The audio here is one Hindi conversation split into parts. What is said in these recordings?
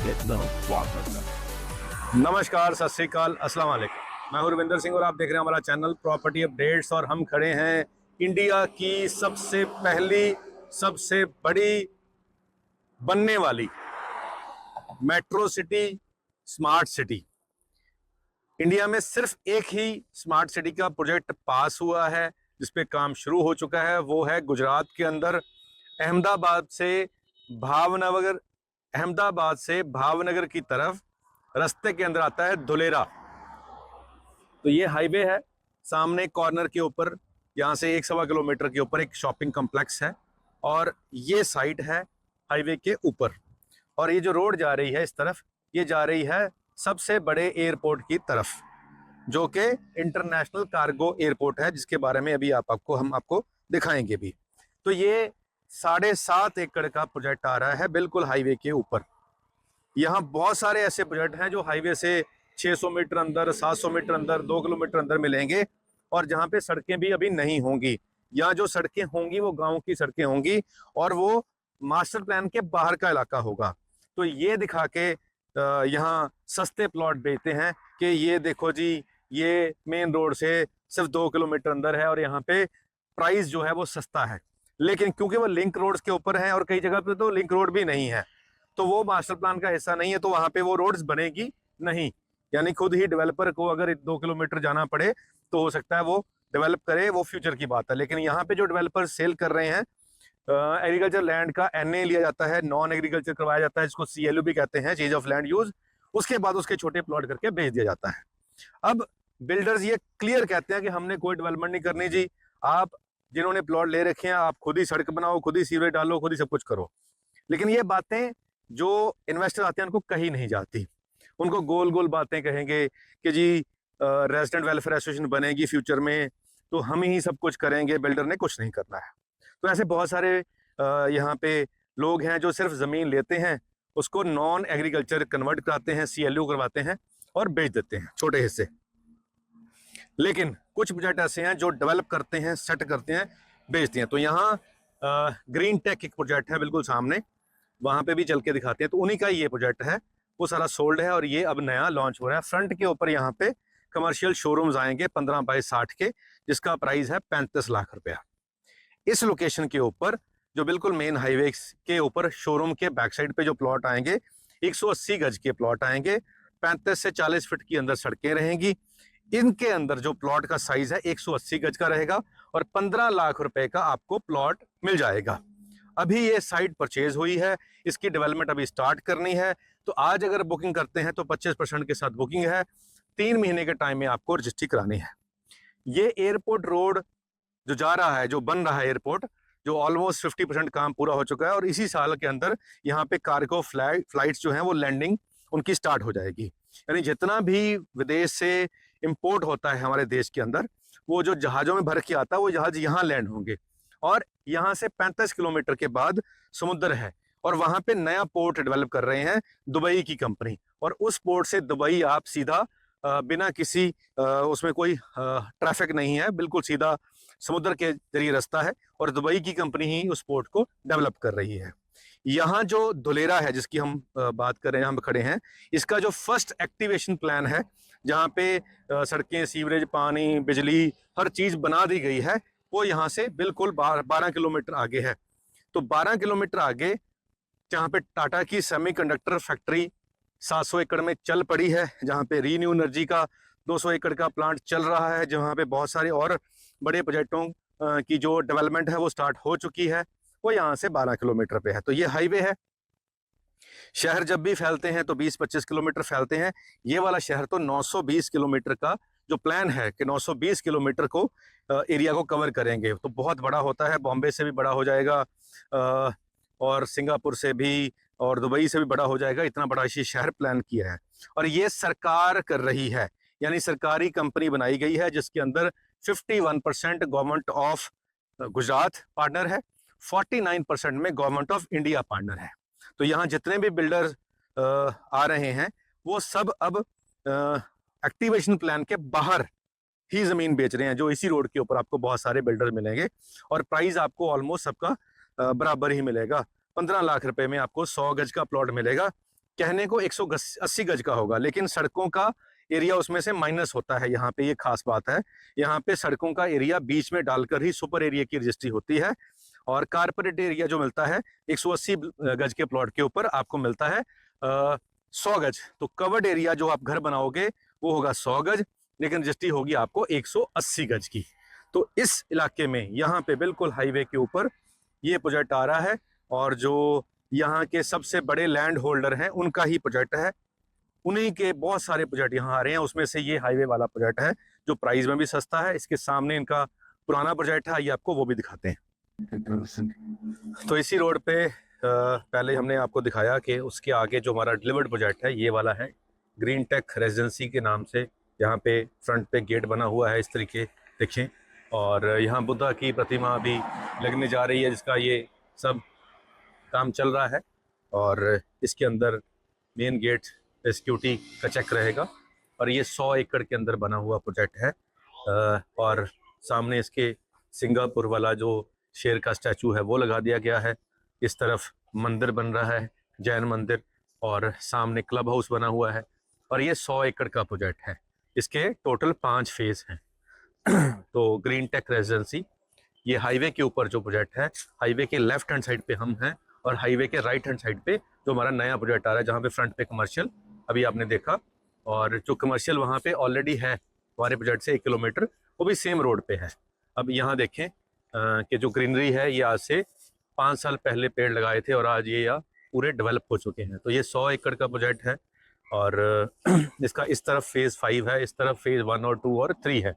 एकदम स्वागत। नमस्कार, सत श्री अकाल, अस्सलाम वालेकुम। मैं हूं रविंदर सिंह और आप देख रहे हैं हमारा चैनल प्रॉपर्टी अपडेट्स। और हम खड़े हैं इंडिया की सबसे पहली, सबसे बड़ी बनने वाली metro city, smart city. India में सिर्फ एक ही स्मार्ट सिटी का प्रोजेक्ट पास हुआ है जिसपे काम शुरू हो चुका है। वो है गुजरात के अंदर अहमदाबाद से भावनगर, अहमदाबाद से भावनगर की तरफ रास्ते के अंदर आता है धुलेरा। तो ये हाईवे है, सामने कॉर्नर के ऊपर, यहाँ से 1-1.25 किलोमीटर के ऊपर एक शॉपिंग कॉम्प्लेक्स है और ये साइट है हाईवे के ऊपर। और ये जो रोड जा रही है इस तरफ, ये जा रही है सबसे बड़े एयरपोर्ट की तरफ, जो कि इंटरनेशनल कार्गो एयरपोर्ट है, जिसके बारे में अभी हम आपको दिखाएंगे भी। तो ये 7.5 एकड़ का प्रोजेक्ट आ रहा है बिल्कुल हाईवे के ऊपर। यहाँ बहुत सारे ऐसे प्रोजेक्ट हैं जो हाईवे से 600 मीटर अंदर, 700 मीटर अंदर, 2 किलोमीटर अंदर मिलेंगे और जहाँ पे सड़कें भी अभी नहीं होंगी। यहाँ जो सड़कें होंगी वो गांव की सड़कें होंगी और वो मास्टर प्लान के बाहर का इलाका होगा। तो ये दिखा के यहाँ सस्ते प्लॉट बेचते हैं कि ये देखो जी, ये मेन रोड से सिर्फ 2 किलोमीटर अंदर है और यहाँ पे प्राइस जो है वो सस्ता है। लेकिन क्योंकि वो लिंक रोड्स के ऊपर है और कई जगह पे तो लिंक रोड भी नहीं है, तो वो मास्टर प्लान का हिस्सा नहीं है, तो वहां पे वो रोड्स बनेगी नहीं। यानी खुद ही डेवलपर को अगर 2 किलोमीटर जाना पड़े तो हो सकता है वो डेवलप करे, वो फ्यूचर की बात है। लेकिन यहाँ पे जो डेवलपर सेल कर रहे हैं, एग्रीकल्चर लैंड का एनए लिया जाता है, नॉन एग्रीकल्चर करवाया जाता है, जिसको सीएलयू भी कहते हैं, चेंज ऑफ लैंड यूज। उसके बाद उसके छोटे प्लॉट करके बेच दिया जाता है। अब बिल्डर्स ये क्लियर कहते हैं कि हमने कोई डेवलपमेंट नहीं करनी जी, आप जिन्होंने प्लॉट ले रखे हैं आप खुद ही सड़क बनाओ, खुद ही सीवरेज डालो, खुद ही सब कुछ करो। लेकिन ये बातें जो इन्वेस्टर आते हैं उनको कही नहीं जाती। उनको गोल गोल बातें कहेंगे कि जी रेजिडेंट वेलफेयर एसोसिएशन बनेगी फ्यूचर में तो हम ही सब कुछ करेंगे, बिल्डर ने कुछ नहीं करना है। तो ऐसे बहुत सारे यहाँ पे लोग हैं जो सिर्फ ज़मीन लेते हैं, उसको नॉन एग्रीकल्चर कन्वर्ट कराते हैं, सीएलयू करवाते हैं और बेच देते हैं छोटे हिस्से। लेकिन कुछ प्रोजेक्ट ऐसे हैं जो डेवलप करते हैं, सेट करते हैं, बेचते हैं। तो यहाँ ग्रीन टेक एक प्रोजेक्ट है बिल्कुल सामने, वहां पे भी चल के दिखाते हैं। तो उन्हीं का ये प्रोजेक्ट है, वो सारा सोल्ड है और ये अब नया लॉन्च हो रहा है। फ्रंट के ऊपर यहाँ पे कमर्शियल शोरूम्स आएंगे 15x60 के, जिसका प्राइस है 35 लाख रुपया। इस लोकेशन के ऊपर जो बिल्कुल मेन हाईवे के ऊपर शोरूम के बैक साइड पे जो प्लॉट आएंगे, 180 गज के प्लॉट आएंगे, 35 से 40 फीट की अंदर सड़कें रहेंगी। इनके अंदर जो प्लॉट का साइज है 180 गज का रहेगा और 15 लाख रुपए का आपको प्लॉट मिल जाएगा। अभी ये साइट परचेज हुई है, इसकी डेवलपमेंट अभी स्टार्ट करनी है। तो आज अगर बुकिंग करते हैं तो 25% के साथ बुकिंग है, 3 महीने के टाइम में आपको रजिस्ट्री करानी है। ये एयरपोर्ट रोड जो जा रहा है, जो बन रहा है एयरपोर्ट, जो ऑलमोस्ट 50% काम पूरा हो चुका है और इसी साल के अंदर यहाँ पे कार्गो फ्लाइट्स जो हैं वो लैंडिंग उनकी स्टार्ट हो जाएगी। यानी जितना भी विदेश से इंपोर्ट होता है हमारे देश के अंदर, वो जो जहाज़ों में भर के आता है वो जहाज यहाँ लैंड होंगे। और यहाँ से 35 किलोमीटर के बाद समुद्र है और वहां पे नया पोर्ट डेवलप कर रहे हैं दुबई की कंपनी। और उस पोर्ट से दुबई आप सीधा बिना किसी उसमें कोई ट्रैफिक नहीं है, बिल्कुल सीधा समुद्र के जरिए रास्ता है और दुबई की कंपनी ही उस पोर्ट को डेवलप कर रही है। यहाँ जो धुलेरा है जिसकी हम बात कर रहे हैं, हम खड़े हैं, इसका जो फर्स्ट एक्टिवेशन प्लान है, जहाँ पे सड़कें, सीवरेज, पानी, बिजली, हर चीज बना दी गई है, वो यहाँ से बिल्कुल 12 किलोमीटर आगे है। तो 12 किलोमीटर आगे जहाँ पे टाटा की सेमीकंडक्टर फैक्ट्री 700 एकड़ में चल पड़ी है, जहाँ पे रीन्यू एनर्जी का 200 एकड़ का प्लांट चल रहा है, जहाँ पे बहुत सारे और बड़े प्रोजेक्टों की जो डेवलपमेंट है वो स्टार्ट हो चुकी है, वो यहाँ से 12 किलोमीटर पे है। तो ये हाईवे है। शहर जब भी फैलते हैं तो 20-25 किलोमीटर फैलते हैं। ये वाला शहर तो 920 किलोमीटर का जो प्लान है कि 920 किलोमीटर को एरिया को कवर करेंगे, तो बहुत बड़ा होता है। बॉम्बे से भी बड़ा हो जाएगा और सिंगापुर से भी और दुबई से भी बड़ा हो जाएगा, इतना बड़ा ये शहर प्लान किया है। और ये सरकार कर रही है, यानी सरकारी कंपनी बनाई गई है जिसके अंदर 51% गवर्नमेंट ऑफ गुजरात पार्टनर है, 49% में गवर्नमेंट ऑफ इंडिया पार्टनर है। तो यहाँ जितने भी बिल्डर आ रहे हैं वो सब अब एक्टिवेशन प्लान के बाहर ही जमीन बेच रहे हैं, जो इसी रोड के ऊपर आपको बहुत सारे बिल्डर मिलेंगे और प्राइस आपको ऑलमोस्ट सबका बराबर ही मिलेगा। 15 लाख रुपए में आपको 100 गज का प्लॉट मिलेगा कहने को 180 गज का होगा, लेकिन सड़कों का एरिया उसमें से माइनस होता है। यहाँ पे ये खास बात है, यहाँ पे सड़कों का एरिया बीच में डालकर ही सुपर एरिया की रजिस्ट्री होती है। और कारपोरेट एरिया जो मिलता है 180 गज के प्लॉट के ऊपर आपको मिलता है 100 गज। तो कवर्ड एरिया जो आप घर बनाओगे वो होगा 100 गज, लेकिन रजिस्ट्री होगी आपको 180 गज की। तो इस इलाके में यहाँ पे बिल्कुल हाईवे के ऊपर ये प्रोजेक्ट आ रहा है, और जो यहाँ के सबसे बड़े लैंड होल्डर हैं उनका ही प्रोजेक्ट है। उन्हीं के बहुत सारे प्रोजेक्ट यहाँ आ रहे हैं, उसमें से ये हाईवे वाला प्रोजेक्ट है जो प्राइस में भी सस्ता है। इसके सामने इनका पुराना प्रोजेक्ट है, ये आपको वो भी दिखाते हैं। तो इसी रोड पे पहले हमने आपको दिखाया कि उसके आगे जो हमारा डिलीवर्ड प्रोजेक्ट है ये वाला है, ग्रीन टेक रेजिडेंसी के नाम से। यहाँ पे फ्रंट पे गेट बना हुआ है इस तरीके, देखें। और यहाँ बुद्धा की प्रतिमा अभी लगने जा रही है, जिसका ये सब काम चल रहा है। और इसके अंदर मेन गेट पे सिक्योरिटी का चेक रहेगा। और ये 100 एकड़ के अंदर बना हुआ प्रोजेक्ट है। और सामने इसके सिंगापुर वाला जो शेर का स्टैचू है वो लगा दिया गया है। इस तरफ मंदिर बन रहा है, जैन मंदिर, और सामने क्लब हाउस बना हुआ है। और ये 100 एकड़ का प्रोजेक्ट है। इसके टोटल 5 फेज हैं। तो ग्रीन टेक रेजिडेंसी, ये हाईवे के ऊपर जो प्रोजेक्ट है, हाईवे के लेफ्ट हैंड साइड पे हम हैं, और हाईवे के राइट हैंड साइड पे जो हमारा नया प्रोजेक्ट आ रहा है, जहाँ पे फ्रंट पे कमर्शियल अभी आपने देखा, और जो कमर्शियल वहाँ पे ऑलरेडी है हमारे प्रोजेक्ट से 1 किलोमीटर, वो भी सेम रोड पे है। अब यहाँ देखें कि जो ग्रीनरी है, ये आज से 5 साल पहले पेड़ लगाए थे और आज ये यहाँ पूरे डेवलप हो चुके हैं। तो ये 100 एकड़ का प्रोजेक्ट है। और इसका इस तरफ फेज़ 5 है, इस तरफ फेज़ 1 और 2 और 3 है।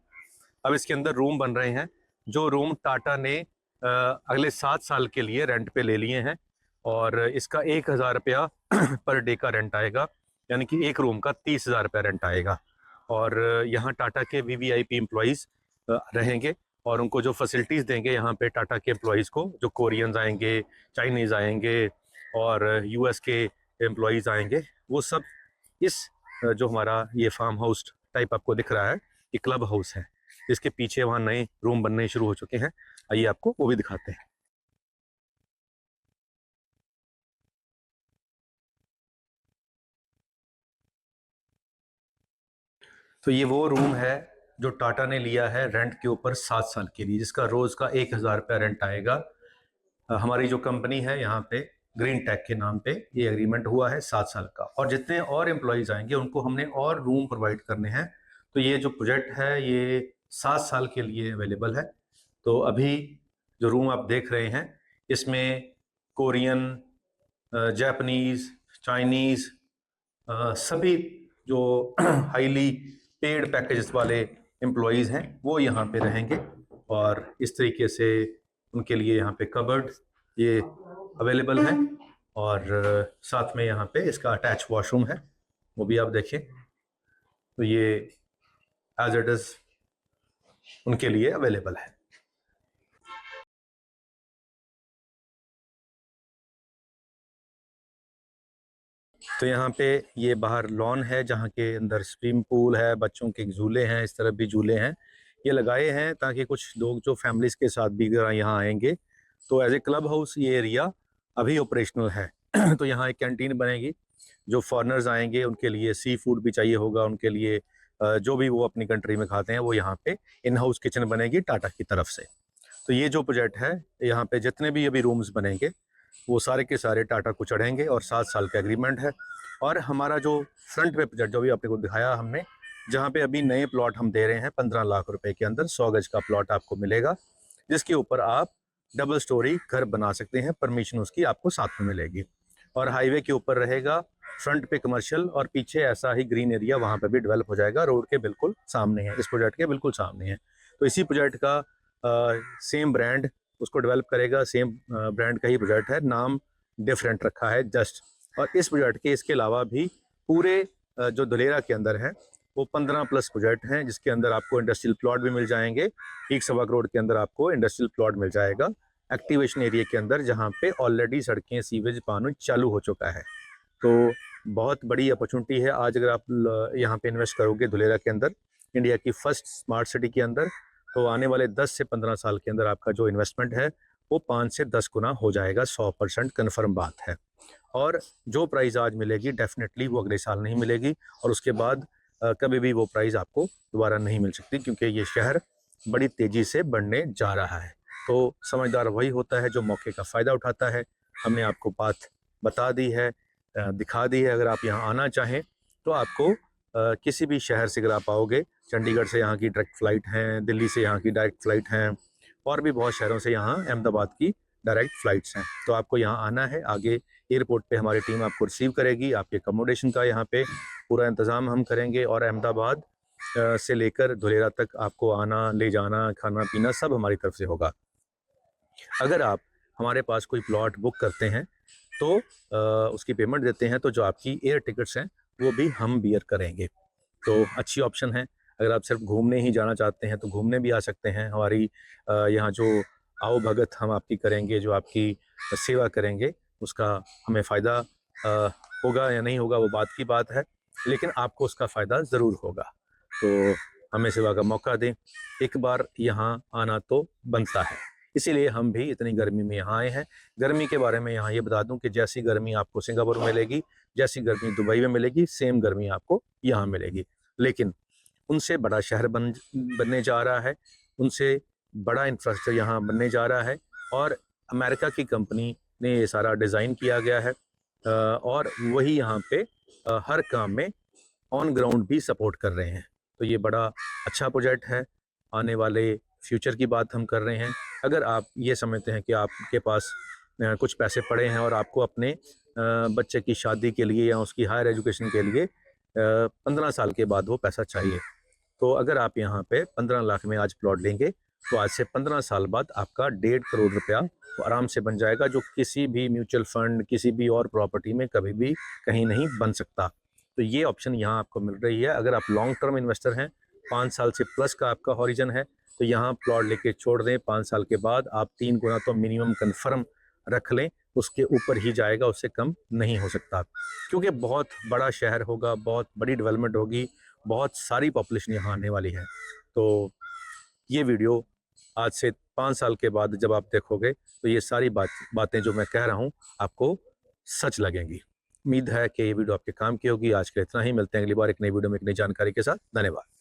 अब इसके अंदर रूम बन रहे हैं, जो रूम टाटा ने अगले 7 साल के लिए रेंट पे ले लिए हैं। और इसका 1000 रुपया पर डे का रेंट आएगा, यानी कि एक रूम का 30,000 रुपया रेंट आएगा। और यहाँ टाटा के VVIP एम्प्लॉयज़ रहेंगे, और उनको जो फैसिलिटीज़ देंगे यहाँ पे टाटा के एम्प्लॉयज़ को, जो कोरियंस आएंगे, चाइनीज़ आएंगे, और US के एम्प्लॉयज़ आएंगे, वो सब इस जो हमारा ये फार्म हाउस टाइप आपको दिख रहा है, ये क्लब हाउस है। इसके पीछे वहाँ नए रूम बनने शुरू हो चुके हैं, आइए आपको वो भी दिखाते हैं। तो ये वो रूम है जो टाटा ने लिया है रेंट के ऊपर 7 साल के लिए, जिसका रोज़ का 1000 रुपया रेंट आएगा। हमारी जो कंपनी है यहाँ पे ग्रीन टेक के नाम पे ये एग्रीमेंट हुआ है 7 साल का, और जितने और एम्प्लॉयज़ आएंगे उनको हमने और रूम प्रोवाइड करने हैं। तो ये जो प्रोजेक्ट है ये 7 साल के लिए अवेलेबल है। तो अभी जो रूम आप देख रहे हैं, इसमें कोरियन, जापानीज़, चाइनीज़, सभी जो हाईली पेड पैकेजेस वाले एम्प्लॉयज़ हैं वो यहाँ पे रहेंगे। और इस तरीके से उनके लिए यहाँ पे कबर्ड ये अवेलेबल है, और साथ में यहाँ पे इसका अटैच वॉशरूम है, वो भी आप देखें। तो ये एज इट इज़ उनके लिए अवेलेबल है। तो यहाँ पे ये बाहर लॉन है, जहाँ के अंदर स्विमिंग पूल है, बच्चों के झूले हैं, इस तरफ भी झूले हैं। ये लगाए हैं ताकि कुछ लोग जो फैमिलीज़ के साथ भी यहाँ आएंगे, तो एज ए क्लब हाउस ये एरिया अभी ऑपरेशनल है। तो यहाँ एक कैंटीन बनेगी, जो फॉरेनर्स आएंगे उनके लिए सी फूड भी चाहिए होगा, उनके लिए जो भी वो अपनी कंट्री में खाते हैं वो यहाँ पे इन हाउस किचन बनेगी टाटा की तरफ से। तो ये जो प्रोजेक्ट है, यहाँ पे जितने भी अभी रूम्स बनेंगे वो सारे के सारे टाटा को चढ़ेंगे, और 7 साल का एग्रीमेंट है। और हमारा जो फ्रंट पे प्रोजेक्ट जो भी आपने को दिखाया हमने, जहाँ पे अभी नए प्लॉट हम दे रहे हैं 15 लाख रुपए के अंदर 100 गज का प्लॉट आपको मिलेगा, जिसके ऊपर आप डबल स्टोरी घर बना सकते हैं, परमिशन उसकी आपको साथ में मिलेगी। और हाईवे के ऊपर रहेगा, फ्रंट पे कमर्शियल, और पीछे ऐसा ही ग्रीन एरिया वहाँ पे भी डेवलप हो जाएगा, रोड के बिल्कुल सामने है, इस प्रोजेक्ट के बिल्कुल सामने है। तो इसी प्रोजेक्ट का सेम ब्रांड उसको डेवलप करेगा, सेम ब्रांड का ही प्रोजेक्ट है, नाम डिफरेंट रखा है जस्ट। और इस प्रोजेक्ट के इसके अलावा भी पूरे जो धुलेरा के अंदर है वो 15+ प्रोजेक्ट हैं, जिसके अंदर आपको इंडस्ट्रियल प्लॉट भी मिल जाएंगे। 1 करोड़ के अंदर आपको इंडस्ट्रियल प्लॉट मिल जाएगा एक्टिवेशन एरिया के अंदर, जहाँ पे ऑलरेडी सड़कें, सीवेज, पानी चालू हो चुका है। तो बहुत बड़ी अपॉर्चुनिटी है आज अगर आप यहाँ पे इन्वेस्ट करोगे धुलेरा के अंदर, इंडिया की फर्स्ट स्मार्ट सिटी के अंदर, तो आने वाले 10 से 15 साल के अंदर आपका जो इन्वेस्टमेंट है वो 5 से 10 गुना हो जाएगा, 100% कन्फर्म बात है। और जो प्राइस आज मिलेगी डेफिनेटली वो अगले साल नहीं मिलेगी, और उसके बाद कभी भी वो प्राइस आपको दोबारा नहीं मिल सकती, क्योंकि ये शहर बड़ी तेज़ी से बढ़ने जा रहा है। तो समझदार वही होता है जो मौके का फ़ायदा उठाता है। हमने आपको बात बता दी है, दिखा दी है। अगर आप यहाँ आना चाहें तो आपको किसी भी शहर से अगर आप आओगे, चंडीगढ़ से यहाँ की डायरेक्ट फ़्लाइट हैं, दिल्ली से यहाँ की डायरेक्ट फ़्लाइट हैं, और भी बहुत शहरों से यहाँ अहमदाबाद की डायरेक्ट फ़्लाइट्स हैं। तो आपको यहाँ आना है, आगे एयरपोर्ट पे हमारी टीम आपको रिसीव करेगी, आपके अकोमोडेशन का यहाँ पे पूरा इंतज़ाम हम करेंगे, और अहमदाबाद से लेकर धुलेरा तक आपको आना, ले जाना, खाना-पीना सब हमारी तरफ से होगा। अगर आप हमारे पास कोई प्लॉट बुक करते हैं तो उसकी पेमेंट देते हैं, तो जो आपकी एयर टिकट्स हैं वो भी हम बियर करेंगे। तो अच्छी ऑप्शन है। अगर आप सिर्फ घूमने ही जाना चाहते हैं तो घूमने भी आ सकते हैं। हमारी यहाँ जो आओ भगत हम आपकी करेंगे, जो आपकी सेवा करेंगे, उसका हमें फ़ायदा होगा या नहीं होगा वो बात की बात है, लेकिन आपको उसका फ़ायदा ज़रूर होगा। तो हमें सेवा का मौका दें, एक बार यहाँ आना तो बनता है। इसीलिए हम भी इतनी गर्मी में यहाँ आए हैं। गर्मी के बारे में यहाँ ये बता दूं कि जैसी गर्मी आपको सिंगापुर में मिलेगी, जैसी गर्मी दुबई में मिलेगी, सेम गर्मी आपको यहाँ मिलेगी। लेकिन उनसे बड़ा शहर बनने जा रहा है, उनसे बड़ा इंफ्रास्ट्रक्चर यहाँ बनने जा रहा है, और अमेरिका की कंपनी ने ये सारा डिज़ाइन किया गया है, और वही यहाँ पे हर काम में ऑन ग्राउंड भी सपोर्ट कर रहे हैं। तो ये बड़ा अच्छा प्रोजेक्ट है। आने वाले फ्यूचर की बात हम कर रहे हैं। अगर आप ये समझते हैं कि आपके पास कुछ पैसे पड़े हैं और आपको अपने बच्चे की शादी के लिए या उसकी हायर एजुकेशन के लिए 15 साल के बाद वो पैसा चाहिए, तो अगर आप यहाँ पे 15 लाख में आज प्लॉट लेंगे तो आज से 15 साल बाद आपका 1.5 करोड़ रुपया तो आराम से बन जाएगा, जो किसी भी म्यूचुअल फंड, किसी भी और प्रॉपर्टी में कभी भी कहीं नहीं बन सकता। तो ये ऑप्शन यहाँ आपको मिल रही है। अगर आप लॉन्ग टर्म इन्वेस्टर हैं, 5 साल से प्लस का आपका हॉरिजन है, तो यहाँ प्लॉट लेके छोड़ दें। 5 साल के बाद आप 3 गुना तो मिनिमम कन्फर्म रख लें, उसके ऊपर ही जाएगा, उससे कम नहीं हो सकता, क्योंकि बहुत बड़ा शहर होगा, बहुत बड़ी डेवलपमेंट होगी, बहुत सारी पॉपुलेशन यहाँ आने वाली है। तो ये वीडियो आज से 5 साल के बाद जब आप देखोगे तो ये सारी बातें जो मैं कह रहा हूँ आपको सच लगेंगी। उम्मीद है कि ये वीडियो आपके काम की होगी। आज के इतना ही, मिलते हैं अगली बार एक नई वीडियो में एक नई जानकारी के साथ। धन्यवाद।